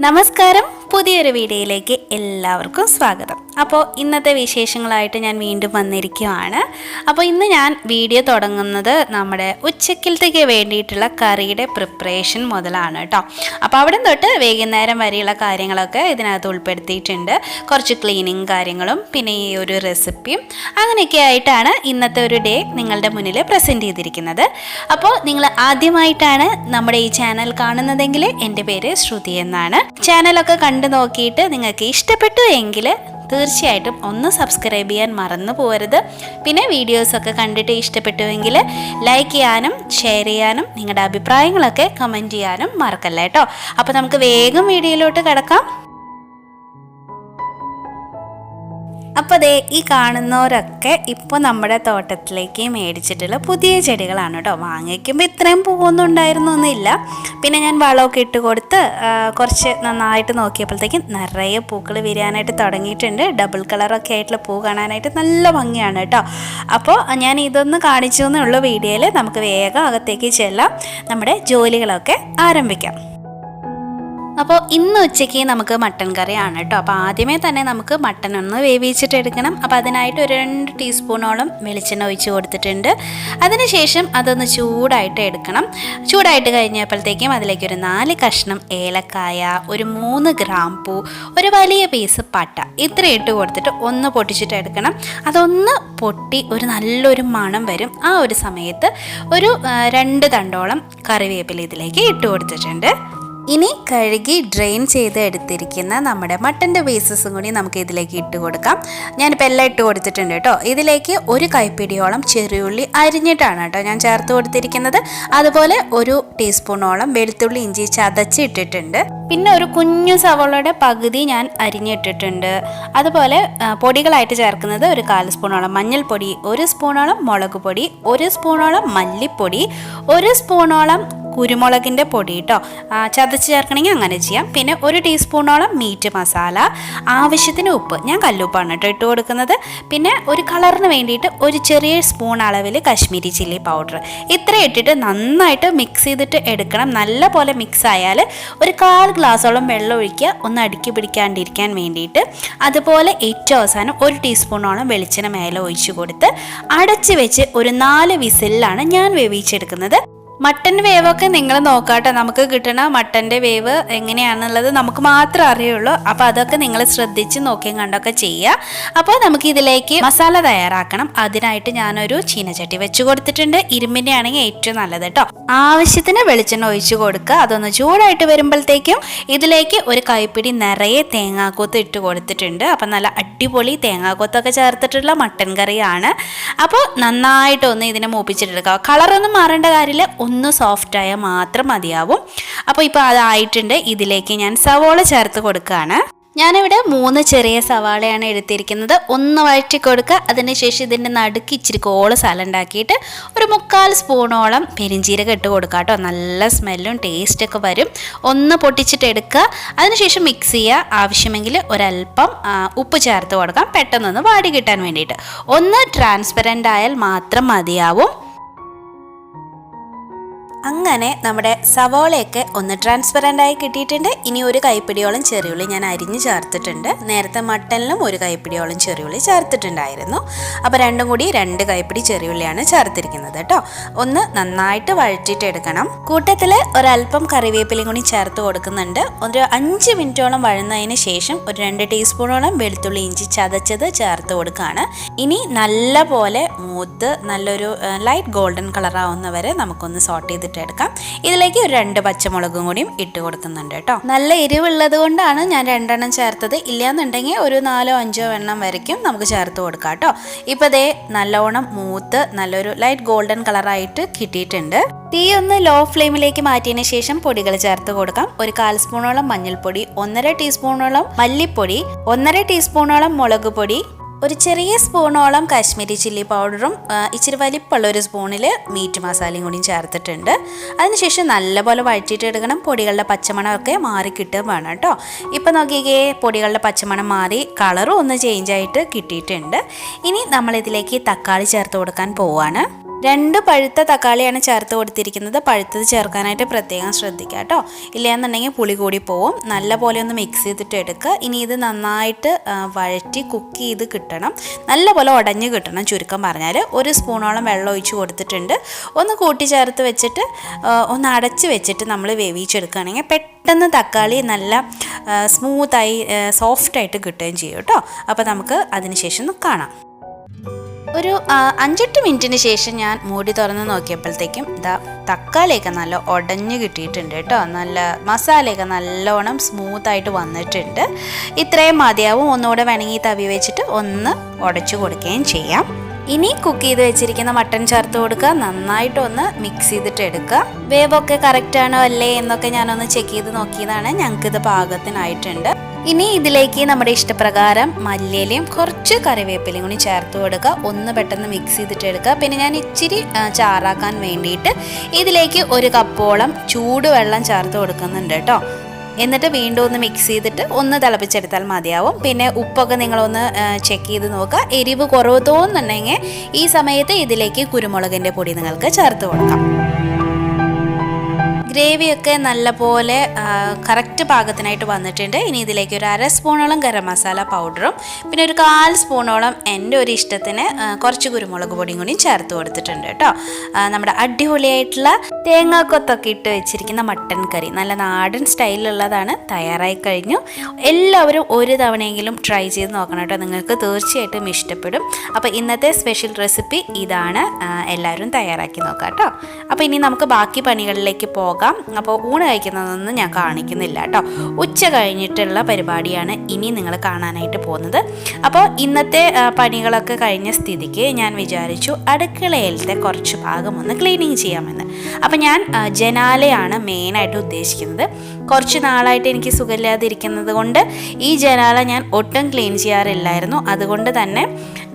നമസ്കാരം, പുതിയൊരു വീഡിയോയിലേക്ക് എല്ലാവർക്കും സ്വാഗതം. അപ്പോൾ ഇന്നത്തെ വിശേഷങ്ങളായിട്ട് ഞാൻ വീണ്ടും വന്നിരിക്കുകയാണ്. അപ്പോൾ ഇന്ന് ഞാൻ വീഡിയോ തുടങ്ങുന്നത് നമ്മുടെ ഉച്ചക്കലത്തേക്ക് വേണ്ടിയിട്ടുള്ള കറിയുടെ പ്രിപ്പറേഷൻ മുതലാണ് കേട്ടോ. അപ്പോൾ അവിടെ തൊട്ട് വൈകുന്നേരം വരെയുള്ള കാര്യങ്ങളൊക്കെ ഇതിനകത്ത് ഉൾപ്പെടുത്തിയിട്ടുണ്ട്. കുറച്ച് ക്ലീനിങ് കാര്യങ്ങളും പിന്നെ ഈ ഒരു റെസിപ്പിയും അങ്ങനെയൊക്കെ ആയിട്ടാണ് ഇന്നത്തെ ഒരു ഡേ നിങ്ങളുടെ മുന്നിൽ പ്രസൻറ്റ് ചെയ്തിരിക്കുന്നത്. അപ്പോൾ നിങ്ങൾ ആദ്യമായിട്ടാണ് നമ്മുടെ ഈ ചാനൽ കാണുന്നതെങ്കിൽ എൻ്റെ പേര് ശ്രുതി എന്നാണ്. ചാനലൊക്കെ കണ്ടു നോക്കിയിട്ട് നിങ്ങൾക്ക് ഇഷ്ടപ്പെട്ടു എങ്കിൽ തീർച്ചയായിട്ടും ഒന്ന് സബ്സ്ക്രൈബ് ചെയ്യാൻ മറന്നു പോകരുത്. പിന്നെ വീഡിയോസൊക്കെ കണ്ടിട്ട് ഇഷ്ടപ്പെട്ടുവെങ്കിൽ ലൈക്ക് ചെയ്യാനും ഷെയർ ചെയ്യാനും നിങ്ങളുടെ അഭിപ്രായങ്ങളൊക്കെ കമൻറ്റ് ചെയ്യാനും മറക്കല്ല കേട്ടോ. അപ്പോൾ നമുക്ക് വേഗം വീഡിയോയിലോട്ട് കിടക്കാം. അപ്പോൾ ദേ ഈ കാണുന്നവരൊക്കെ ഇപ്പോൾ നമ്മുടെ തോട്ടത്തിലേക്ക് മേടിച്ചിട്ടുള്ള പുതിയ ചെടികളാണ് കേട്ടോ. വാങ്ങിക്കുമ്പോൾ ഇത്രയും പോകുന്നുണ്ടായിരുന്നൊന്നുമില്ല. പിന്നെ ഞാൻ വളമൊക്കെ ഇട്ട് കൊടുത്ത് കുറച്ച് നന്നായിട്ട് നോക്കിയപ്പോഴത്തേക്കും നിറയെ പൂക്കൾ വിരിയാനായിട്ട് തുടങ്ങിയിട്ടുണ്ട്. ഡബിൾ കളറൊക്കെ ആയിട്ടുള്ള പൂ കാണാനായിട്ട് നല്ല ഭംഗിയാണ് കേട്ടോ. അപ്പോൾ ഞാൻ ഇതൊന്ന് കാണിച്ചു എന്നുള്ള വീഡിയോയിൽ നമുക്ക് വേഗം അകത്തേക്ക് ചെല്ലാം, നമ്മുടെ ജോലികളൊക്കെ ആരംഭിക്കാം. അപ്പോൾ ഇന്ന് ഉച്ചയ്ക്ക് നമുക്ക് മട്ടൻ കറിയാണ് കേട്ടോ. അപ്പോൾ ആദ്യമേ തന്നെ നമുക്ക് മട്ടൻ ഒന്ന് വേവിച്ചിട്ട് എടുക്കണം. അപ്പോൾ അതിനായിട്ട് ഒരു 2 ടീസ്പൂണോളം വെളിച്ചെണ്ണ ഒഴിച്ച് കൊടുത്തിട്ടുണ്ട്. അതിനുശേഷം അതൊന്ന് ചൂടായിട്ട് എടുക്കണം. ചൂടായിട്ട് കഴിഞ്ഞപ്പോഴത്തേക്കും അതിലേക്ക് ഒരു 4 കഷ്ണം ഏലക്കായ, ഒരു 3 ഗ്രാമ്പൂ, ഒരു വലിയ പീസ് പട്ട ഇത്ര ഇട്ട് കൊടുത്തിട്ട് ഒന്ന് പൊട്ടിച്ചിട്ട് എടുക്കണം. അതൊന്ന് പൊട്ടി ഒരു നല്ലൊരു മണം വരും. ആ ഒരു സമയത്ത് ഒരു 2 തണ്ടോളം കറിവേപ്പില ഇതിലേക്ക് ഇട്ട് കൊടുത്തിട്ടുണ്ട്. ഇനി കഴുകി ഡ്രെയിൻ ചെയ്ത് എടുത്തിരിക്കുന്ന നമ്മുടെ മട്ടൻ്റെ പീസസും കൂടി നമുക്ക് ഇതിലേക്ക് ഇട്ട് കൊടുക്കാം. ഞാനിപ്പോൾ എല്ലാം ഇട്ട് കൊടുത്തിട്ടുണ്ട് കേട്ടോ. ഇതിലേക്ക് ഒരു കൈപ്പിടിയോളം ചെറിയുള്ളി അരിഞ്ഞിട്ടാണ് കേട്ടോ ഞാൻ ചേർത്ത് കൊടുത്തിരിക്കുന്നത്. അതുപോലെ ഒരു ടീസ്പൂണോളം വെളുത്തുള്ളി ഇഞ്ചി ചതച്ച് ഇട്ടിട്ടുണ്ട്. പിന്നെ ഒരു കുഞ്ഞു സവോളയുടെ പകുതി ഞാൻ അരിഞ്ഞിട്ടിട്ടുണ്ട്. അതുപോലെ പൊടികളായിട്ട് ചേർക്കുന്നത് ഒരു 1/4 സ്പൂണോളം മഞ്ഞൾപ്പൊടി, 1 സ്പൂണോളം മുളക് പൊടി, 1 സ്പൂണോളം മല്ലിപ്പൊടി, 1 സ്പൂണോളം കുരുമുളകിൻ്റെ പൊടി കേട്ടോ. ചതച്ച് ചേർക്കണമെങ്കിൽ അങ്ങനെ ചെയ്യാം. പിന്നെ 1 ടീസ്പൂണോളം മീറ്റ് മസാല, ആവശ്യത്തിന് ഉപ്പ്, ഞാൻ കല്ലുപ്പാണ് കേട്ടോ ഇട്ട് കൊടുക്കുന്നത്. പിന്നെ ഒരു കളറിന് വേണ്ടിയിട്ട് ഒരു ചെറിയ സ്പൂൺ അളവിൽ കശ്മീരി ചില്ലി പൗഡർ ഇത്ര ഇട്ടിട്ട് നന്നായിട്ട് മിക്സ് ചെയ്തിട്ട് എടുക്കണം. നല്ല പോലെ മിക്സ് ആയാൽ ഒരു 1/4 ഗ്ലാസോളം വെള്ളം ഒഴിക്കുക, ഒന്ന് അടുക്കി പിടിക്കാണ്ടിരിക്കാൻ വേണ്ടിയിട്ട്. അതുപോലെ ഏറ്റവും അവസാനം 1 ടീസ്പൂണോളം വെളിച്ചെണ്ണ മേലെ ഒഴിച്ച് കൊടുത്ത് അടച്ച് വെച്ച് ഒരു 4 വിസിലാണ് ഞാൻ വേവിച്ചെടുക്കുന്നത്. മട്ടൻ്റെ വേവൊക്കെ നിങ്ങൾ നോക്കാട്ടോ. നമുക്ക് കിട്ടണ മട്ടൻ്റെ വേവ് എങ്ങനെയാണെന്നുള്ളത് നമുക്ക് മാത്രമേ അറിയുള്ളൂ. അപ്പോൾ അതൊക്കെ നിങ്ങൾ ശ്രദ്ധിച്ച് നോക്കിയും കണ്ടൊക്കെ ചെയ്യുക. അപ്പോൾ നമുക്ക് ഇതിലേക്ക് മസാല തയ്യാറാക്കണം. അതിനായിട്ട് ഞാനൊരു ചീനച്ചട്ടി വെച്ച് കൊടുത്തിട്ടുണ്ട്. ഇരുമ്പിൻ്റെ ആണെങ്കിൽ ഏറ്റവും നല്ലത് കേട്ടോ. ആവശ്യത്തിന് വെളിച്ചെണ്ണ ഒഴിച്ച് കൊടുക്കുക. അതൊന്ന് ചൂടായിട്ട് വരുമ്പോഴത്തേക്കും ഇതിലേക്ക് ഒരു കൈപ്പിടി നിറയെ തേങ്ങാക്കൊത്ത് ഇട്ട് കൊടുത്തിട്ടുണ്ട്. അപ്പം നല്ല അടിപൊളി തേങ്ങാക്കൊത്തൊക്കെ ചേർത്തിട്ടുള്ള മട്ടൻ കറിയാണ്. അപ്പോൾ നന്നായിട്ടൊന്ന് ഇതിനെ മൂപ്പിച്ചിട്ടെടുക്കുക. കളറൊന്നും മാറേണ്ട കാര്യമില്ല, ഒന്ന് സോഫ്റ്റായാൽ മാത്രം മതിയാവും. അപ്പോൾ ഇപ്പോൾ അതായിട്ടുണ്ട്. ഇതിലേക്ക് ഞാൻ സവോള ചേർത്ത് കൊടുക്കുകയാണ്. ഞാനിവിടെ 3 ചെറിയ സവാളയാണ് എടുത്തിരിക്കുന്നത്. ഒന്ന് വഴറ്റി കൊടുക്കുക. അതിനുശേഷം ഇതിൻ്റെ നടുക്ക് ഇച്ചിരി കോള് സ്ഥലം ഉണ്ടാക്കിയിട്ട് ഒരു 3/4 സ്പൂണോളം പെരിഞ്ചീരകം ഇട്ട് കൊടുക്കുക കേട്ടോ. നല്ല സ്മെല്ലും ടേസ്റ്റൊക്കെ വരും. ഒന്ന് പൊട്ടിച്ചിട്ട് എടുക്കുക. അതിനുശേഷം മിക്സ് ചെയ്യുക. ആവശ്യമെങ്കിൽ ഒരല്പം ഉപ്പ് ചേർത്ത് കൊടുക്കാം, പെട്ടെന്നൊന്ന് വാടി കിട്ടാൻ വേണ്ടിയിട്ട്. ഒന്ന് ട്രാൻസ്പെറൻ്റ് ആയാൽ മാത്രം മതിയാവും. അങ്ങനെ നമ്മുടെ സവോളയൊക്കെ ഒന്ന് ട്രാൻസ്പെറൻ്റായി കിട്ടിയിട്ടുണ്ട്. ഇനി ഒരു കൈപ്പിടിയോളം ചെറിയുള്ളി ഞാൻ അരിഞ്ഞ് ചേർത്തിട്ടുണ്ട്. നേരത്തെ മട്ടനിലും ഒരു കൈപ്പിടിയോളം ചെറിയുള്ളി ചേർത്തിട്ടുണ്ടായിരുന്നു. അപ്പോൾ രണ്ടും കൂടി 2 കൈപ്പിടി ചെറിയുള്ളിയാണ് ചേർത്തിരിക്കുന്നത് കേട്ടോ. ഒന്ന് നന്നായിട്ട് വഴറ്റിയിട്ട് എടുക്കണം. കൂട്ടത്തിൽ ഒരല്പം കറിവേപ്പിലയും കൂടി ചേർത്ത് കൊടുക്കുന്നുണ്ട്. ഒരു 5 മിനിറ്റോളം വഴന്നതിന് ശേഷം ഒരു 2 ടീസ്പൂണോളം വെളുത്തുള്ളി ഇഞ്ചി ചതച്ചത് ചേർത്ത് കൊടുക്കുകയാണ്. ഇനി നല്ല പോലെ മൂത്ത് നല്ലൊരു ലൈറ്റ് ഗോൾഡൻ കളറാവുന്നവരെ നമുക്കൊന്ന് സോട്ട് ചെയ്ത് എടുക്കാം. ഇതിലേക്ക് ഒരു 2 പച്ചമുളകും കൂടിയും ഇട്ട് കൊടുക്കുന്നുണ്ട് കേട്ടോ. നല്ല എരിവുള്ളത് കൊണ്ടാണ് ഞാൻ 2 എണ്ണം ചേർത്തത്. ഇല്ലയെന്നുണ്ടെങ്കിൽ ഒരു 4-5 എണ്ണം വരയ്ക്കും നമുക്ക് ചേർത്ത് കൊടുക്കാം കേട്ടോ. ഇപ്പോൾ ദേ നല്ലോണം മൂത്ത് നല്ലൊരു ലൈറ്റ് ഗോൾഡൻ കളറായിട്ട് കിട്ടിയിട്ടുണ്ട്. തീ ഒന്ന് ലോ ഫ്ലെയിമിലേക്ക് മാറ്റിയതിന് ശേഷം പൊടികൾ ചേർത്ത് കൊടുക്കാം. ഒരു 1/4 സ്പൂണോളം മഞ്ഞൾപ്പൊടി, 1.5 ടീസ്പൂണോളം മല്ലിപ്പൊടി, 1.5 ടീസ്പൂണോളം മുളക് പൊടി, ഒരു ചെറിയ സ്പൂണോളം കാശ്മീരി ചില്ലി പൗഡറും ഇച്ചിരി വലിപ്പമുള്ള ഒരു സ്പൂണിൽ മീറ്റ് മസാലയും കൂടിയും ചേർത്തിട്ടുണ്ട്. അതിനുശേഷം നല്ലപോലെ വഴറ്റിയിട്ട് എടുക്കണം. പൊടികളുടെ പച്ചമണമൊക്കെ മാറി കിട്ടുക വേണം കേട്ടോ. ഇപ്പം നോക്കിക്കേ, പൊടികളുടെ പച്ചമണം മാറി കളറും ഒന്ന് ചേഞ്ച് ആയിട്ട് കിട്ടിയിട്ടുണ്ട്. ഇനി നമ്മളിതിലേക്ക് തക്കാളി ചേർത്ത് കൊടുക്കാൻ പോവാണ്. 2 പഴുത്ത തക്കാളിയാണ് ചേർത്ത് കൊടുത്തിരിക്കുന്നത്. പഴുത്തത് ചേർക്കാനായിട്ട് പ്രത്യേകം ശ്രദ്ധിക്കുക കേട്ടോ, ഇല്ലയെന്നുണ്ടെങ്കിൽ പുളി കൂടി പോവും. നല്ല പോലെ ഒന്ന് മിക്സ് ചെയ്തിട്ട് എടുക്കുക. ഇനി ഇത് നന്നായിട്ട് വഴറ്റി കുക്ക് ചെയ്ത് കിട്ടണം, നല്ല പോലെ ഉടഞ്ഞ് കിട്ടണം. ചുരുക്കം പറഞ്ഞാൽ 1 സ്പൂണോളം വെള്ളം ഒഴിച്ച് കൊടുത്തിട്ടുണ്ട്. ഒന്ന് കൂട്ടി ചേർത്ത് വെച്ചിട്ട് ഒന്ന് അടച്ച് വെച്ചിട്ട് നമ്മൾ വേവിച്ചെടുക്കുകയാണെങ്കിൽ പെട്ടെന്ന് തക്കാളി നല്ല സ്മൂത്തായി സോഫ്റ്റായിട്ട് കിട്ടുകയും ചെയ്യും കേട്ടോ. അപ്പോൾ നമുക്ക് അതിനുശേഷം ഒന്ന് കാണാം. ഒരു 5-8 മിനിറ്റിന് ശേഷം ഞാൻ മൂടി തുറന്ന് നോക്കിയപ്പോഴത്തേക്കും തക്കാളിയൊക്കെ നല്ല ഉടഞ്ഞ് കിട്ടിയിട്ടുണ്ട് കേട്ടോ. നല്ല മസാലയൊക്കെ നല്ലോണം സ്മൂത്തായിട്ട് വന്നിട്ടുണ്ട്. ഇത്രയും മതിയാവും. ഒന്നുകൂടെ വേണമെങ്കിൽ ഈ തവി വെച്ചിട്ട് ഒന്ന് ഉടച്ചു കൊടുക്കുകയും ചെയ്യാം. ഇനി കുക്ക് ചെയ്ത് വെച്ചിരിക്കുന്ന മട്ടൺ ചേർത്ത് കൊടുക്കുക. നന്നായിട്ടൊന്ന് മിക്സ് ചെയ്തിട്ട് എടുക്കുക. വേവൊക്കെ കറക്റ്റാണോ അല്ലേ എന്നൊക്കെ ഞാനൊന്ന് ചെക്ക് ചെയ്ത് നോക്കിയതാണ്. ഞങ്ങൾക്കിത് പാകത്തിനായിട്ടുണ്ട്. ഇനി ഇതിലേക്ക് നമ്മുടെ ഇഷ്ടപ്രകാരം മല്ലിയിലയും കുറച്ച് കറിവേപ്പിലയും കൂടി ചേർത്ത് കൊടുക്കുക. ഒന്ന് പെട്ടെന്ന് മിക്സ് ചെയ്തിട്ട് എടുക്കുക. പിന്നെ ഞാൻ ഇച്ചിരി ചാറാക്കാൻ വേണ്ടിയിട്ട് ഇതിലേക്ക് 1 കപ്പോളം ചൂടുവെള്ളം ചേർത്ത് കൊടുക്കുന്നുണ്ട് കേട്ടോ. എന്നിട്ട് വീണ്ടും ഒന്ന് മിക്സ് ചെയ്തിട്ട് ഒന്ന് തിളപ്പിച്ചെടുത്താൽ മതിയാവും. പിന്നെ ഉപ്പൊക്കെ നിങ്ങളൊന്ന് ചെക്ക് ചെയ്ത് നോക്കുക. എരിവ് കുറവ് തോന്നുന്നുണ്ടെങ്കിൽ ഈ സമയത്ത് ഇതിലേക്ക് കുരുമുളകിൻ്റെ പൊടി നിങ്ങൾക്ക് ചേർത്ത് കൊടുക്കാം. ഗ്രേവിയൊക്കെ നല്ലപോലെ കറക്റ്റ് പാകത്തിനായിട്ട് വന്നിട്ടുണ്ട്. ഇനി ഇതിലേക്ക് ഒരു 1/2 സ്പൂണോളം ഗരം മസാല പൗഡറും പിന്നെ ഒരു 1/4 സ്പൂണോളം എൻ്റെ ഒരു ഇഷ്ടത്തിന് കുറച്ച് കുരുമുളക് പൊടിയും കൂടി ചേർത്ത് കൊടുത്തിട്ടുണ്ട് കേട്ടോ. നമ്മുടെ അടിപൊളിയായിട്ടുള്ള തേങ്ങാക്കൊത്തൊക്കെ ഇട്ട് വെച്ചിരിക്കുന്ന മട്ടൻ കറി നല്ല നാടൻ സ്റ്റൈലിലുള്ളതാണ്. തയ്യാറായി കഴിഞ്ഞു. എല്ലാവരും ഒരു തവണയെങ്കിലും ട്രൈ ചെയ്ത് നോക്കണം കേട്ടോ, നിങ്ങൾക്ക് തീർച്ചയായിട്ടും ഇഷ്ടപ്പെടും. അപ്പോൾ ഇന്നത്തെ സ്പെഷ്യൽ റെസിപ്പി ഇതാണ്. എല്ലാവരും തയ്യാറാക്കി നോക്കാം കേട്ടോ. അപ്പോൾ ഇനി നമുക്ക് ബാക്കി പണികളിലേക്ക് പോകാം. അപ്പോൾ ഊണ് കഴിക്കുന്നതൊന്നും ഞാൻ കാണിക്കുന്നില്ല കേട്ടോ. ഉച്ച കഴിഞ്ഞിട്ടുള്ള പരിപാടിയാണ് ഇനി നിങ്ങൾ കാണാനായിട്ട് പോകുന്നത്. അപ്പോൾ ഇന്നത്തെ പണികളൊക്കെ കഴിഞ്ഞ സ്ഥിതിക്ക് ഞാൻ വിചാരിച്ചു അടുക്കളയിലത്തെ കുറച്ച് ഭാഗം ഒന്ന് ക്ലീനിങ് ചെയ്യാമെന്ന്. അപ്പം ഞാൻ ജനാലയാണ് മെയിനായിട്ട് ഉദ്ദേശിക്കുന്നത്. കുറച്ച് നാളായിട്ട് എനിക്ക് സുഖമില്ലാതിരിക്കുന്നത് കൊണ്ട് ഈ ജനാല ഞാൻ ഒട്ടും ക്ലീൻ ചെയ്യാറില്ലായിരുന്നു. അതുകൊണ്ട് തന്നെ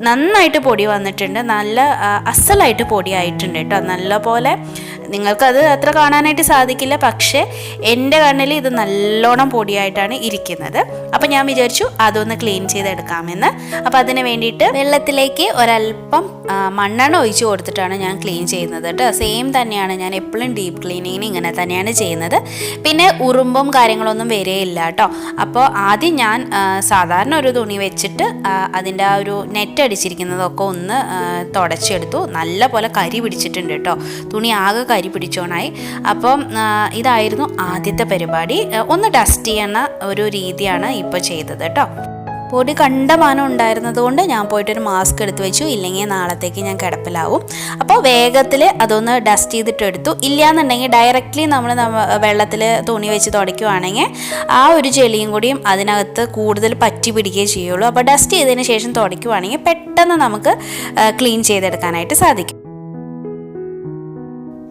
നന്നായിട്ട് പൊടി വന്നിട്ടുണ്ട്. നല്ല അസലായിട്ട് പൊടിയായിട്ടുണ്ട് കേട്ടോ. നല്ല പോലെ നിങ്ങൾക്കത് അത്ര കാണാനായിട്ട് സാധിക്കില്ല, പക്ഷേ എൻ്റെ കണ്ണിൽ ഇത് നല്ലോണം പൊടിയായിട്ടാണ് ഇരിക്കുന്നത്. അപ്പം ഞാൻ വിചാരിച്ചു അതൊന്ന് ക്ലീൻ ചെയ്തെടുക്കാമെന്ന്. അപ്പോൾ അതിന് വേണ്ടിയിട്ട് വെള്ളത്തിലേക്ക് ഒരല്പം മണ്ണെണ്ണ ഒഴിച്ച് കൊടുത്തിട്ടാണ് ഞാൻ ക്ലീൻ ചെയ്യുന്നത് കേട്ടോ. സെയിം തന്നെയാണ്, ഞാൻ എപ്പോഴും ഡീപ്പ് ക്ലീനിങ്ങിന് ഇങ്ങനെ തന്നെയാണ് ചെയ്യുന്നത്. പിന്നെ ഉറുമ്പും കാര്യങ്ങളൊന്നും വരികയില്ല കേട്ടോ. അപ്പോൾ ആദ്യം ഞാൻ സാധാരണ ഒരു തുണി വെച്ചിട്ട് അതിൻ്റെ ആ ഒരു നെറ്റ് അടിച്ചിരിക്കുന്നതൊക്കെ ഒന്ന് തുടച്ചെടുത്തു. നല്ല പോലെ കരി പിടിച്ചിട്ടുണ്ട് കേട്ടോ, തുണി ആകെ കരി പിടിച്ചോണായി. അപ്പം ഇതായിരുന്നു ആദ്യത്തെ പരിപാടി. ഒന്ന് ഡസ്റ്റ് ചെയ്യുന്ന ഒരു രീതിയാണ് ഇപ്പോൾ ചെയ്തത് കേട്ടോ. പൊടി കണ്ടമാനം ഉണ്ടായിരുന്നത് കൊണ്ട് ഞാൻ പോയിട്ടൊരു മാസ്ക് എടുത്ത് വെച്ചു, ഇല്ലെങ്കിൽ നാളത്തേക്ക് ഞാൻ കിടപ്പിലാവും. അപ്പോൾ വേഗത്തിൽ അതൊന്ന് ഡസ്റ്റ് ചെയ്തിട്ട് എടുത്തു. ഇല്ലയെന്നുണ്ടെങ്കിൽ ഡയറക്റ്റ്ലി നമ്മൾ വെള്ളത്തിൽ തുണി വെച്ച് തുടയ്ക്കുവാണെങ്കിൽ ആ ഒരു ചെളിയും കൂടിയും അതിനകത്ത് കൂടുതൽ പറ്റി പിടിക്കുകയേ ചെയ്യുള്ളൂ. അപ്പോൾ ഡസ്റ്റ് ചെയ്തതിന് ശേഷം തുടയ്ക്കുവാണെങ്കിൽ പെട്ടെന്ന് നമുക്ക് ക്ലീൻ ചെയ്തെടുക്കാനായിട്ട് സാധിക്കും.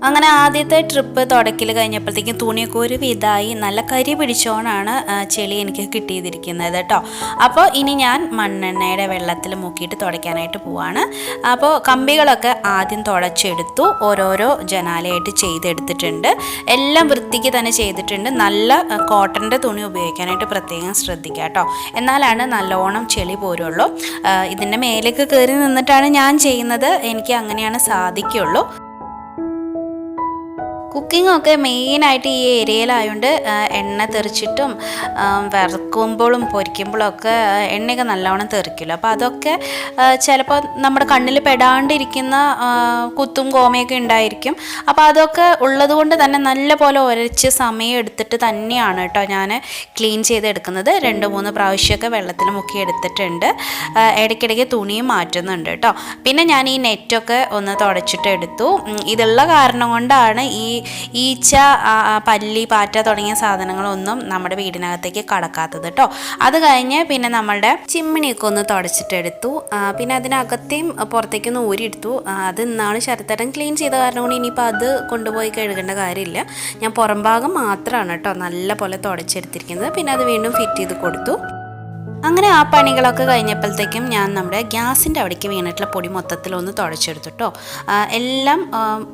അങ്ങനെ ആദ്യത്തെ ട്രിപ്പ് തുടക്കൽ കഴിഞ്ഞപ്പോഴത്തേക്കും തുണിയൊക്കെ ഒരു വിധമായി നല്ല കരി പിടിച്ചോണാണ് ചെളി എനിക്ക് കിട്ടിയിരിക്കുന്നത് കേട്ടോ. അപ്പോൾ ഇനി ഞാൻ മണ്ണെണ്ണയുടെ വെള്ളത്തിൽ മുക്കിയിട്ട് തുടയ്ക്കാനായിട്ട് പോവാണ്. അപ്പോൾ കമ്പികളൊക്കെ ആദ്യം തുടച്ചെടുത്തു, ഓരോരോ ജനാലയായിട്ട് ചെയ്തെടുത്തിട്ടുണ്ട്. എല്ലാം വൃത്തിക്ക് തന്നെ ചെയ്തിട്ടുണ്ട്. നല്ല കോട്ടൻ്റെ തുണി ഉപയോഗിക്കാനായിട്ട് പ്രത്യേകം ശ്രദ്ധിക്കുക കേട്ടോ, എന്നാലാണ് നല്ലോണം ചെളി പോരുള്ളൂ. ഇതിൻ്റെ മേലേക്ക് കയറി നിന്നിട്ടാണ് ഞാൻ ചെയ്യുന്നത്, എനിക്ക് അങ്ങനെയാണ് സാധിക്കുള്ളൂ. കുക്കിങ്ങൊക്കെ മെയിനായിട്ട് ഈ ഏരിയയിലായതുകൊണ്ട് എണ്ണ തെറിച്ചിട്ടും വറുക്കുമ്പോഴും പൊരിക്കുമ്പോഴൊക്കെ എണ്ണയൊക്കെ നല്ലവണ്ണം തെറിക്കില്ല. അപ്പോൾ അതൊക്കെ ചിലപ്പോൾ നമ്മുടെ കണ്ണിൽ പെടാണ്ടിരിക്കുന്ന കുത്തും കോമയൊക്കെ ഉണ്ടായിരിക്കും. അപ്പോൾ അതൊക്കെ ഉള്ളത് കൊണ്ട് തന്നെ നല്ല പോലെ ഉരച്ച് സമയം എടുത്തിട്ട് തന്നെയാണ് കേട്ടോ ഞാൻ ക്ലീൻ ചെയ്തെടുക്കുന്നത്. 2-3 പ്രാവശ്യമൊക്കെ വെള്ളത്തിൽ മുക്കി എടുത്തിട്ടുണ്ട്. ഇടയ്ക്കിടയ്ക്ക് തുണിയും മാറ്റുന്നുണ്ട് കേട്ടോ. പിന്നെ ഞാൻ ഈ നെറ്റൊക്കെ ഒന്ന് തുടച്ചിട്ട് എടുത്തു. ഇതുള്ള കാരണം കൊണ്ടാണ് ഈ ഈച്ച, പല്ലി, പാറ്റ തുടങ്ങിയ സാധനങ്ങളൊന്നും നമ്മുടെ വീടിനകത്തേക്ക് കടക്കാത്തത് കേട്ടോ. അത് കഴിഞ്ഞ് പിന്നെ നമ്മളുടെ ചിമ്മിണിയൊക്കെ ഒന്ന് തുടച്ചിട്ടെടുത്തു. പിന്നെ അതിനകത്തേയും പുറത്തേക്കൊന്ന് ഊരിയെടുത്തു. അത് ഇന്നാൾ ശരത്തേട്ടൻ ക്ലീൻ ചെയ്ത കാരണം കൊണ്ട് ഇനിയിപ്പോൾ അത് കൊണ്ടുപോയി കഴുകേണ്ട കാര്യമില്ല. ഞാൻ പുറം ഭാഗം മാത്രമാണ് കേട്ടോ നല്ല പോലെ തുടച്ചെടുത്തിരിക്കുന്നത്. പിന്നെ അത് വീണ്ടും ഫിറ്റ് ചെയ്ത് കൊടുത്തു. അങ്ങനെ ആ പണികളൊക്കെ കഴിഞ്ഞപ്പോഴത്തേക്കും ഞാൻ നമ്മുടെ ഗ്യാസിൻ്റെ അവിടേക്ക് വീണിട്ടുള്ള പൊടി മൊത്തത്തിലൊന്ന് തുടച്ചെടുത്തു കേട്ടോ. എല്ലാം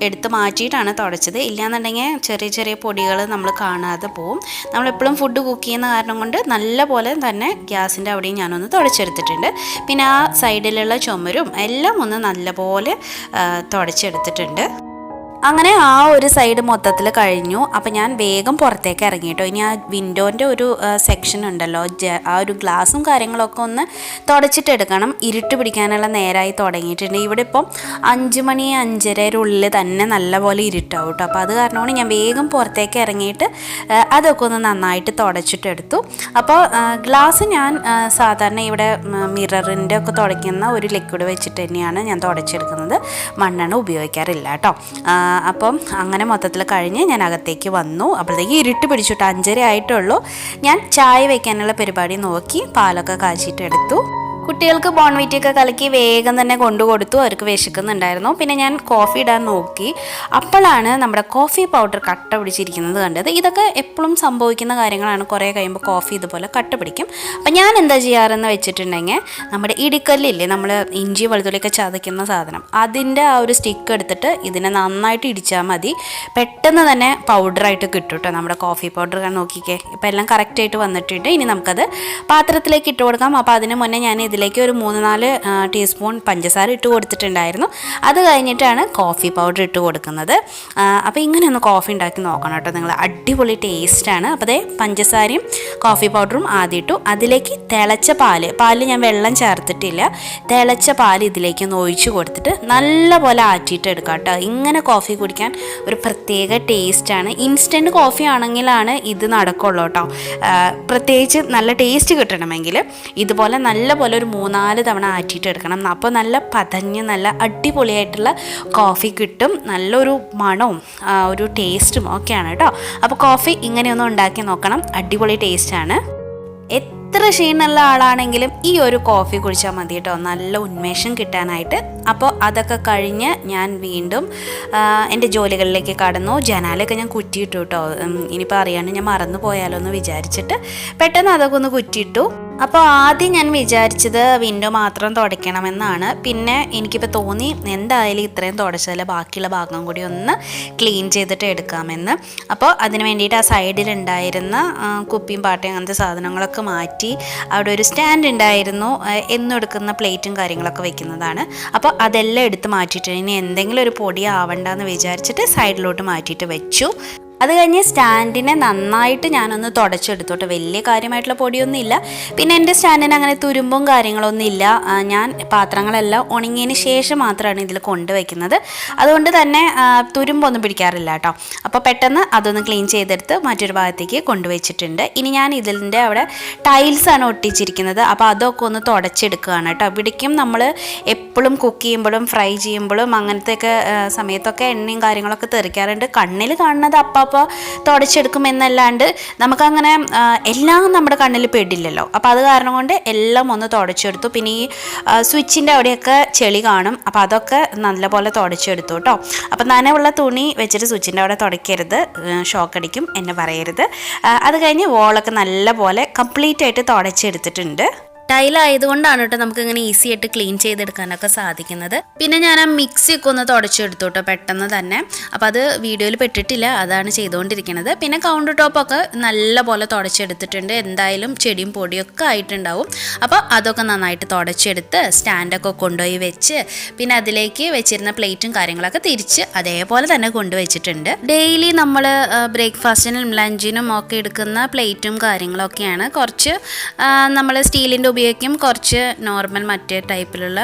എടുത്ത് മാറ്റിയിട്ടാണ് തുടച്ചത്. ഇല്ലയെന്നുണ്ടെങ്കിൽ ചെറിയ ചെറിയ പൊടികൾ നമ്മൾ കാണാതെ പോവും. നമ്മളെപ്പോഴും ഫുഡ് കുക്ക് ചെയ്യുന്ന കാരണം കൊണ്ട് നല്ല പോലെ തന്നെ ഗ്യാസിൻ്റെ അവിടെയും ഞാനൊന്ന് തുടച്ചെടുത്തിട്ടുണ്ട്. പിന്നെ ആ സൈഡിലുള്ള ചുമരും എല്ലാം ഒന്ന് നല്ലപോലെ തുടച്ചെടുത്തിട്ടുണ്ട്. അങ്ങനെ ആ ഒരു സൈഡ് മൊത്തത്തിൽ കഴിഞ്ഞു. അപ്പോൾ ഞാൻ വേഗം പുറത്തേക്ക് ഇറങ്ങി കേട്ടോ. ഇനി ആ വിൻഡോൻ്റെ ഒരു സെക്ഷൻ ഉണ്ടല്ലോ, ആ ഒരു ഗ്ലാസും കാര്യങ്ങളൊക്കെ ഒന്ന് തുടച്ചിട്ടെടുക്കണം. ഇരുട്ട് പിടിക്കാനുള്ള നേരമായി തുടങ്ങിയിട്ടുണ്ട്. ഇവിടെ ഇപ്പം 5 മണി 5:30 ഉള്ളിൽ തന്നെ നല്ലപോലെ ഇരുട്ടാവും കേട്ടോ. അപ്പോൾ അത് കാരണമാണ് ഞാൻ വേഗം പുറത്തേക്ക് ഇറങ്ങിയിട്ട് അതൊക്കെ ഒന്ന് നന്നായിട്ട് തുടച്ചിട്ടെടുത്തു. അപ്പോൾ ഗ്ലാസ് ഞാൻ സാധാരണ ഇവിടെ മിററിൻ്റെ ഒക്കെ തുടയ്ക്കുന്ന ഒരു ലിക്വിഡ് വെച്ചിട്ട് തന്നെയാണ് ഞാൻ തുടച്ചെടുക്കുന്നത്. മണ്ണെണ്ണ ഉപയോഗിക്കാറില്ല കേട്ടോ. അപ്പം അങ്ങനെ മൊത്തത്തിൽ കഴിഞ്ഞ് ഞാൻ അകത്തേക്ക് വന്നു. അപ്പോഴത്തേക്ക് ഇരുട്ട് പിടിച്ചിട്ട് 5:30 ആയിട്ടുള്ളൂ. ഞാൻ ചായ വയ്ക്കാനുള്ള പരിപാടി നോക്കി പാലൊക്കെ കാച്ചിട്ട് എടുത്തു. കുട്ടികൾക്ക് ബോൺവിറ്റയൊക്കെ കലക്കി വേഗം തന്നെ കൊണ്ടു കൊടുത്തു. അവർക്ക് വിശക്കുന്നുണ്ടായിരുന്നു. പിന്നെ ഞാൻ കോഫി ഇടാൻ നോക്കി. അപ്പോഴാണ് നമ്മുടെ കോഫി പൗഡർ കട്ട പിടിച്ചിരിക്കുന്നത് കണ്ടത്. ഇതൊക്കെ എപ്പോഴും സംഭവിക്കുന്ന കാര്യങ്ങളാണ്. കുറേ കഴിയുമ്പോൾ കോഫി ഇതുപോലെ കട്ട പിടിക്കും. അപ്പം ഞാൻ എന്താ ചെയ്യാറെന്ന് വെച്ചിട്ടുണ്ടെങ്കിൽ നമ്മുടെ ഇടിക്കല്ലില്ലേ, നമ്മൾ ഇഞ്ചി വെളുത്തുള്ളിയൊക്കെ ചതയ്ക്കുന്ന സാധനം, അതിൻ്റെ ആ ഒരു സ്റ്റിക്ക് എടുത്തിട്ട് ഇതിനെ നന്നായിട്ട് ഇടിച്ചാൽ മതി. പെട്ടെന്ന് തന്നെ പൗഡറായിട്ട് കിട്ടും കേട്ടോ. നമ്മുടെ കോഫി പൗഡർ നോക്കിക്കേ, ഇപ്പം എല്ലാം കറക്റ്റായിട്ട് വന്നിട്ടുണ്ട്. ഇനി നമുക്കത് പാത്രത്തിലേക്ക് ഇട്ട് കൊടുക്കാം. അപ്പോൾ അതിന് മുന്നേ ഞാൻ ഇതിലേക്ക് ഒരു 3-4 ടീസ്പൂൺ പഞ്ചസാര ഇട്ട് കൊടുത്തിട്ടുണ്ടായിരുന്നു. അത് കഴിഞ്ഞിട്ടാണ് കോഫി പൗഡർ ഇട്ട് കൊടുക്കുന്നത്. അപ്പോൾ ഇങ്ങനെ ഒന്ന് കോഫി ഉണ്ടാക്കി നോക്കണം കേട്ടോ നിങ്ങൾ. അടിപൊളി ടേസ്റ്റാണ്. അപ്പോൾ അതേ പഞ്ചസാരയും കോഫി പൗഡറും ആദ്യം ഇട്ടു. അതിലേക്ക് തിളച്ച പാല് ഞാൻ വെള്ളം ചേർത്തിട്ടില്ല. തിളച്ച പാല് ഇതിലേക്ക് ഒന്ന് ഒഴിച്ച് കൊടുത്തിട്ട് നല്ല പോലെ ആറ്റിയിട്ട് എടുക്കാം കേട്ടോ. ഇങ്ങനെ കോഫി കുടിക്കാൻ ഒരു പ്രത്യേക ടേസ്റ്റാണ്. ഇൻസ്റ്റൻറ്റ് കോഫി ആണെങ്കിലാണ് ഇത് നടക്കുള്ളൂ കേട്ടോ. പ്രത്യേകിച്ച് നല്ല ടേസ്റ്റ് കിട്ടണമെങ്കിൽ ഇതുപോലെ നല്ല പോലെ ഒരു 3-4 തവണ ആറ്റിയിട്ട് എടുക്കണം. അപ്പോൾ നല്ല പതഞ്ഞ് നല്ല അടിപൊളിയായിട്ടുള്ള കോഫി കിട്ടും. നല്ലൊരു മണവും ഒരു ടേസ്റ്റും ഒക്കെയാണ് കേട്ടോ. അപ്പോൾ കോഫി ഇങ്ങനെയൊന്നും ഉണ്ടാക്കി നോക്കണം. അടിപൊളി ടേസ്റ്റാണ്. എത്ര ക്ഷീണമുള്ള ആളാണെങ്കിലും ഈ ഒരു കോഫി കുടിച്ചാൽ മതി കേട്ടോ, നല്ല ഉന്മേഷം കിട്ടാനായിട്ട്. അപ്പോൾ അതൊക്കെ കഴിഞ്ഞ് ഞാൻ വീണ്ടും എൻ്റെ ജോലികളിലേക്ക് കടന്നു. ജനാലൊക്കെ ഞാൻ കുറ്റിയിട്ടു കേട്ടോ. ഇനിയിപ്പോൾ അറിയാണ്ട് ഞാൻ മറന്നു പോയാലോ എന്ന് വിചാരിച്ചിട്ട് പെട്ടെന്ന് അതൊക്കെ ഒന്ന് കുറ്റിയിട്ടു. അപ്പോൾ ആദ്യം ഞാൻ വിചാരിച്ചത് വിൻഡോ മാത്രം തുടയ്ക്കണമെന്നാണ്. പിന്നെ എനിക്കിപ്പോൾ തോന്നി എന്തായാലും ഇത്രയും തുടച്ചാൽ ബാക്കിയുള്ള ഭാഗം കൂടി ഒന്ന് ക്ലീൻ ചെയ്തിട്ട് എടുക്കാമെന്ന്. അപ്പോൾ അതിന് വേണ്ടിയിട്ട് ആ സൈഡിലുണ്ടായിരുന്ന കുപ്പിയും പാട്ടയും അങ്ങനത്തെ സാധനങ്ങളൊക്കെ മാറ്റി അവിടെ ഒരു സ്റ്റാൻഡ് ഉണ്ടായിരുന്നു, എന്നും എടുക്കുന്ന പ്ലേറ്റും കാര്യങ്ങളൊക്കെ വെക്കുന്നതാണ്. അപ്പോൾ അതെല്ലാം എടുത്ത് മാറ്റിയിട്ട് ഇനി എന്തെങ്കിലും ഒരു പൊടി ആവണ്ടെന്ന് വിചാരിച്ചിട്ട് സൈഡിലോട്ട് മാറ്റിയിട്ട് വെച്ചു. അത് കഴിഞ്ഞ് സ്റ്റാൻഡിനെ നന്നായിട്ട് ഞാനൊന്ന് തുടച്ചെടുത്തോട്ടെ. വലിയ കാര്യമായിട്ടുള്ള പൊടിയൊന്നും ഇല്ല. പിന്നെ എൻ്റെ സ്റ്റാൻഡിന് അങ്ങനെ തുരുമ്പും കാര്യങ്ങളൊന്നും ഇല്ല. ഞാൻ പാത്രങ്ങളെല്ലാം ഉണങ്ങിയതിന് ശേഷം മാത്രമാണ് ഇതിൽ കൊണ്ടുവയ്ക്കുന്നത്. അതുകൊണ്ട് തന്നെ തുരുമ്പൊന്നും പിടിക്കാറില്ല കേട്ടോ. അപ്പോൾ പെട്ടെന്ന് അതൊന്ന് ക്ലീൻ ചെയ്തെടുത്ത് മറ്റൊരു ഭാഗത്തേക്ക് കൊണ്ടുവച്ചിട്ടുണ്ട്. ഇനി ഞാൻ ഇതിൻ്റെ അവിടെ ടൈൽസാണ് ഒട്ടിച്ചിരിക്കുന്നത്. അപ്പോൾ അതൊക്കെ ഒന്ന് തുടച്ചെടുക്കുകയാണ് കേട്ടോ. ഇവിടേക്കും നമ്മൾ എപ്പോഴും കുക്ക് ചെയ്യുമ്പോഴും ഫ്രൈ ചെയ്യുമ്പോഴും അങ്ങനത്തെയൊക്കെ സമയത്തൊക്കെ എണ്ണയും കാര്യങ്ങളൊക്കെ തെറിക്കാറുണ്ട്. കണ്ണിൽ കാണുന്നത് അപ്പോൾ തുടച്ചെടുക്കുമെന്നല്ലാണ്ട് നമുക്കങ്ങനെ എല്ലാം നമ്മുടെ കണ്ണിൽ പെടില്ലല്ലോ. അപ്പോൾ അത് കാരണം കൊണ്ട് എല്ലാം ഒന്ന് തുടച്ചെടുത്തു. പിന്നെ ഈ സ്വിച്ചിൻ്റെ അവിടെയൊക്കെ ചെളി കാണും. അപ്പോൾ അതൊക്കെ നല്ലപോലെ തുടച്ചെടുത്തു കേട്ടോ. അപ്പോൾ നനവുള്ള തുണി വെച്ചിട്ട് സ്വിച്ചിൻ്റെ അവിടെ തുടയ്ക്കരുത്, ഷോക്കടിക്കും എന്നെ പറയരുത്. അത് കഴിഞ്ഞ് വോളൊക്കെ നല്ലപോലെ കംപ്ലീറ്റ് ആയിട്ട് തുടച്ചെടുത്തിട്ടുണ്ട്. ടൈലായതുകൊണ്ടാണ് കേട്ടോ നമുക്കിങ്ങനെ ഈസി ആയിട്ട് ക്ലീൻ ചെയ്തെടുക്കാനൊക്കെ സാധിക്കുന്നത്. പിന്നെ ഞാൻ ആ മിക്സിയൊക്കെ ഒന്ന് തുടച്ചെടുത്തു കേട്ടോ പെട്ടെന്ന് തന്നെ. അപ്പോൾ അത് വീഡിയോയിൽ പെട്ടിട്ടില്ല, അതാണ് ചെയ്തുകൊണ്ടിരിക്കുന്നത്. പിന്നെ കൗണ്ടർ ടോപ്പൊക്കെ നല്ല പോലെ തുടച്ചെടുത്തിട്ടുണ്ട്. എന്തായാലും ചെടിയും പൊടിയൊക്കെ ആയിട്ടുണ്ടാവും. അപ്പോൾ അതൊക്കെ നന്നായിട്ട് തുടച്ചെടുത്ത് സ്റ്റാൻഡൊക്കെ കൊണ്ടുപോയി വെച്ച് പിന്നെ അതിലേക്ക് വെച്ചിരുന്ന പ്ലേറ്റും കാര്യങ്ങളൊക്കെ തിരിച്ച് അതേപോലെ തന്നെ കൊണ്ടുവച്ചിട്ടുണ്ട്. ഡെയിലി നമ്മൾ ബ്രേക്ക്ഫാസ്റ്റിനും ലഞ്ചിനും ഒക്കെ എടുക്കുന്ന പ്ലേറ്റും കാര്യങ്ങളൊക്കെയാണ്. കുറച്ച് നമ്മൾ സ്റ്റീലിൻ്റെ ഉപയോഗിക്കും, കുറച്ച് നോർമൽ മറ്റേ ടൈപ്പിലുള്ള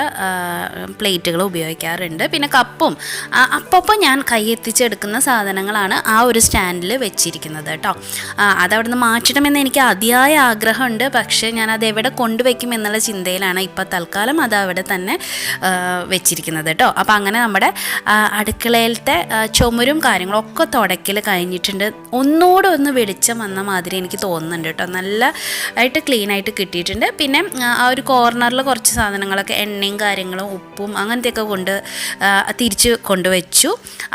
പ്ലേറ്റുകൾ ഉപയോഗിക്കാറുണ്ട്. പിന്നെ കപ്പും അപ്പോൾ ഞാൻ കൈയെത്തിച്ചെടുക്കുന്ന സാധനങ്ങളാണ് ആ ഒരു സ്റ്റാൻഡിൽ വെച്ചിരിക്കുന്നത് കേട്ടോ. അതവിടെ നിന്ന് മാറ്റണമെന്ന് എനിക്ക് അതിയായ ആഗ്രഹമുണ്ട്. പക്ഷേ ഞാനത് എവിടെ കൊണ്ടുവയ്ക്കും എന്നുള്ള ചിന്തയിലാണ് ഇപ്പോൾ തൽക്കാലം അത് അവിടെ തന്നെ വെച്ചിരിക്കുന്നത് കേട്ടോ. അപ്പോൾ അങ്ങനെ നമ്മുടെ അടുക്കളയിലത്തെ ചുമരും കാര്യങ്ങളൊക്കെ തുടയ്ക്കൽ കഴിഞ്ഞിട്ടുണ്ട്. ഒന്നുകൂടെ ഒന്ന് വെളിച്ചം വന്ന മാതിരി എനിക്ക് തോന്നുന്നുണ്ട് കേട്ടോ. നല്ല ആയിട്ട് ക്ലീനായിട്ട് കിട്ടിയിട്ടുണ്ട്. പിന്നെ ആ ഒരു കോർണറിൽ കുറച്ച് സാധനങ്ങളൊക്കെ എണ്ണയും കാര്യങ്ങളും ഉപ്പും അങ്ങനത്തെയൊക്കെ തിരിച്ച് കൊണ്ടുവച്ചു.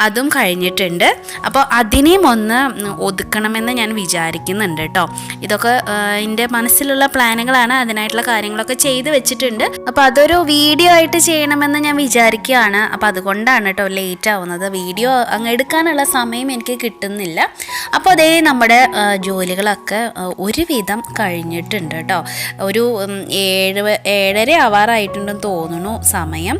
അതും കഴിഞ്ഞിട്ടുണ്ട്. അപ്പോൾ അതിനെയും ഒന്ന് ഒതുക്കണമെന്ന് ഞാൻ വിചാരിക്കുന്നുണ്ട് കേട്ടോ. ഇതൊക്കെ എൻ്റെ മനസ്സിലുള്ള പ്ലാനുകളാണ്. അതിനായിട്ടുള്ള കാര്യങ്ങളൊക്കെ ചെയ്ത് വെച്ചിട്ടുണ്ട്. അപ്പോൾ അതൊരു വീഡിയോ ആയിട്ട് ചെയ്യണമെന്ന് ഞാൻ വിചാരിക്കുകയാണ്. അപ്പോൾ അതുകൊണ്ടാണ് കേട്ടോ ലേറ്റ് ആവുന്നത്. വീഡിയോ അങ്ങ് എടുക്കാനുള്ള സമയം എനിക്ക് കിട്ടുന്നില്ല. അപ്പോൾ അതേ നമ്മുടെ ജോലികളൊക്കെ ഒരുവിധം കഴിഞ്ഞിട്ടുണ്ട് കേട്ടോ. ഒരു 7:30 ആവാറായിട്ടുണ്ടെന്ന് തോന്നുന്നു സമയം.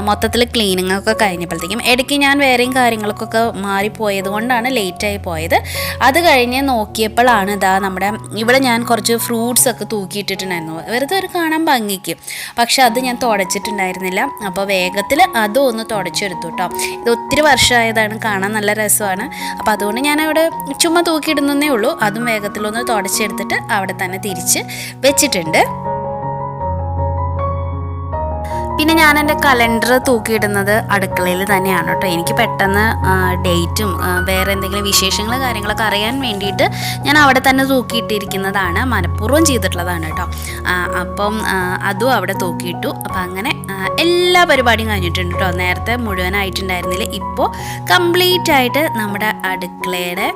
മൊത്തത്തിൽ ക്ലീനിങ് ഒക്കെ കഴിഞ്ഞപ്പോഴത്തേക്കും ഇടയ്ക്ക് ഞാൻ വേറെയും കാര്യങ്ങൾക്കൊക്കെ മാറിപ്പോയത് കൊണ്ടാണ് ലേറ്റായി പോയത്. അത് കഴിഞ്ഞ് നോക്കിയപ്പോഴാണ് ഇവിടെ ഞാൻ കുറച്ച് ഫ്രൂട്ട്സ് ഒക്കെ തൂക്കിയിട്ടിട്ടുണ്ടായിരുന്നു, വെറുതെ ഒരു കാണാൻ ഭംഗിക്ക്. പക്ഷെ അത് ഞാൻ തുടച്ചിട്ടുണ്ടായിരുന്നില്ല. അപ്പോൾ വേഗത്തിൽ അതും ഒന്ന് തുടച്ചെടുത്തു കേട്ടോ. ഇത് ഒത്തിരി വർഷമായതാണ്, കാണാൻ നല്ല രസമാണ്. അപ്പോൾ അതുകൊണ്ട് ഞാൻ അവിടെ ചുമ്മാ തൂക്കിയിടുന്നേ ഉള്ളൂ. അതും വേഗത്തിലൊന്ന് തുടച്ചെടുത്തിട്ട് അവിടെ തന്നെ തിരിച്ച് വെച്ചിട്ടുണ്ട്. പിന്നെ ഞാൻ എൻ്റെ കലണ്ടർ തൂക്കിയിടുന്നത് അടുക്കളയിൽ തന്നെയാണ് കേട്ടോ. എനിക്ക് പെട്ടെന്ന് ഡേറ്റും വേറെ എന്തെങ്കിലും വിശേഷങ്ങൾ കാര്യങ്ങളൊക്കെ അറിയാൻ വേണ്ടിയിട്ട് ഞാൻ അവിടെ തന്നെ തൂക്കിയിട്ടിരിക്കുന്നതാണ്. മനഃപൂർവ്വം ചെയ്തിട്ടുള്ളതാണ് കേട്ടോ. അപ്പം അതും അവിടെ തൂക്കിയിട്ടു. അപ്പം അങ്ങനെ എല്ലാ പരിപാടിയും കഴിഞ്ഞിട്ടുണ്ട് കേട്ടോ. നേരത്തെ മുഴുവനായിട്ടുണ്ടായിരുന്നില്ല, ഇപ്പോൾ കംപ്ലീറ്റ് ആയിട്ട് നമ്മുടെ അടുക്കളയുടെ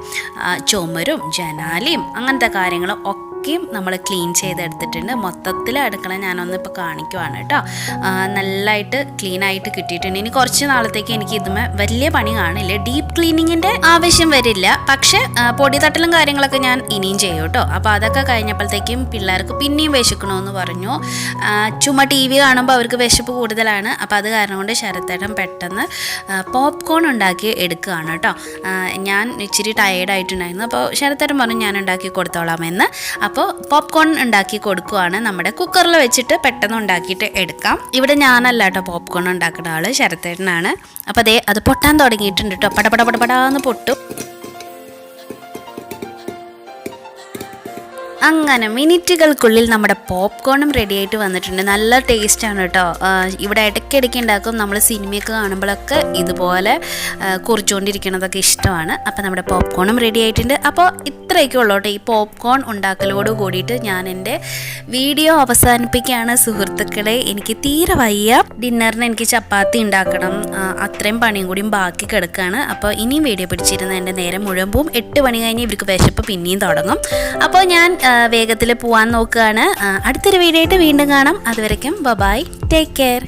ചുമരും ജനാലയും അങ്ങനത്തെ കാര്യങ്ങളും നമ്മൾ ക്ലീൻ ചെയ്തെടുത്തിട്ടുണ്ട്. മൊത്തത്തിൽ അടുക്കള ഞാനൊന്ന് ഇപ്പോൾ കാണിക്കുവാണ് കേട്ടോ. നല്ലതായിട്ട് ക്ലീനായിട്ട് കിട്ടിയിട്ടുണ്ട്. ഇനി കുറച്ച് നാളത്തേക്ക് എനിക്ക് ഇതുമേ വലിയ പണി കാണില്ല, ഡീപ്പ് ക്ലീനിങ്ങിൻ്റെ ആവശ്യം വരില്ല. പക്ഷേ പൊടി തട്ടലും കാര്യങ്ങളൊക്കെ ഞാൻ ഇനിയും ചെയ്യും കേട്ടോ. അപ്പോൾ അതൊക്കെ കഴിഞ്ഞപ്പോഴത്തേക്കും പിള്ളേർക്ക് പിന്നെയും വിശക്കണമെന്ന് പറഞ്ഞു. ചുമ്മാ TV കാണുമ്പോൾ അവർക്ക് വിശപ്പ് കൂടുതലാണ്. അപ്പോൾ അത് കാരണം കൊണ്ട് ശരത്തേട്ടൻ പെട്ടെന്ന് പോപ്കോൺ ഉണ്ടാക്കി എടുക്കുകയാണ് കേട്ടോ. ഞാൻ ഇച്ചിരി ടയേർഡായിട്ടുണ്ടായിരുന്നു. അപ്പോൾ ശരത്തേട്ടൻ പറഞ്ഞു ഞാൻ ഉണ്ടാക്കി കൊടുത്തോളാമെന്ന്. അപ്പോൾ പോപ്കോൺ ഉണ്ടാക്കി കൊടുക്കുവാണ്. നമ്മുടെ കുക്കറിൽ വെച്ചിട്ട് പെട്ടെന്ന് ഉണ്ടാക്കിയിട്ട് എടുക്കാം. ഇവിടെ ഞാനല്ല കേട്ടോ പോപ്കോൺ ഉണ്ടാക്കുന്ന ആൾ, ശരത്തേട്ടനാണ്. അപ്പോൾ അത് പൊട്ടാൻ തുടങ്ങിയിട്ടുണ്ട് കേട്ടോ. പടപടപടപടാന്ന് പൊട്ടും. അങ്ങനെ മിനിറ്റുകൾക്കുള്ളിൽ നമ്മുടെ പോപ്കോണും റെഡി ആയിട്ട് വന്നിട്ടുണ്ട്. നല്ല ടേസ്റ്റാണ് കേട്ടോ. ഇവിടെ ഇടയ്ക്കിടയ്ക്ക് ഉണ്ടാക്കും. നമ്മൾ സിനിമയൊക്കെ കാണുമ്പോഴൊക്കെ ഇതുപോലെ കുറിച്ചുകൊണ്ടിരിക്കുന്നതൊക്കെ ഇഷ്ടമാണ്. അപ്പോൾ നമ്മുടെ പോപ്കോണും റെഡി ആയിട്ടുണ്ട്. അപ്പോൾ ഇത്രയൊക്കെ ഉള്ളൂ കേട്ടോ ഈ പോപ്കോൺ ഉണ്ടാക്കലോട് കൂടിയിട്ട് ഞാൻ എൻ്റെ വീഡിയോ അവസാനിപ്പിക്കുകയാണ് സുഹൃത്തുക്കളെ. എനിക്ക് തീരെ വയ്യ. ഡിന്നറിന് എനിക്ക് ചപ്പാത്തി ഉണ്ടാക്കണം, അത്രയും പണിയും കൂടിയും ബാക്കി കിടക്കുകയാണ്. അപ്പോൾ ഇനിയും വീഡിയോ പിടിച്ചിരുന്ന എൻ്റെ നേരം മുഴുവൻ പോവും. 8 മണി കഴിഞ്ഞ് ഇവർക്ക് വിശപ്പ് പിന്നെയും തുടങ്ങും. അപ്പോൾ ഞാൻ വേഗത്തിൽ പോകാൻ നോക്കുകയാണ്. അടുത്തൊരു വീഡിയോ ആയിട്ട് വീണ്ടും കാണാം. അതുവരയ്ക്കും ബൈ, ടേക്ക് കെയർ.